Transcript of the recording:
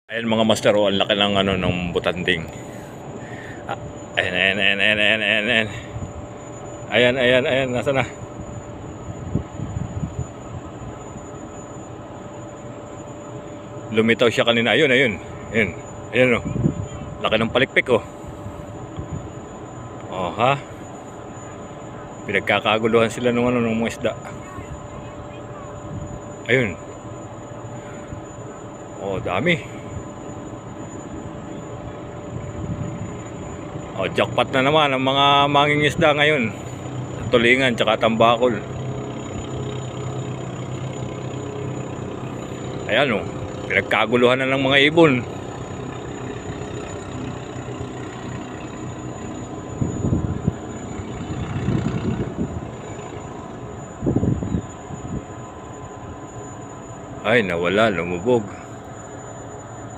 Ayan mga master, oh, ang laki ng ano ng butanding. Ah, ayan. Ayan, nasa na? Lumitaw siya kanina. Ayun. Ayun oh. Laki ng palikpik oh. Oh ha. Pinagkakaguluhan sila ng ano ng mga isda. Ayun. Oh, dami. Oh, jackpot na naman ang mga mangingisda ngayon. Tulingan tsaka tambakol. Ayan oh. Pinagkaguluhan na ng mga ibon. Ay, nawala, lumubog.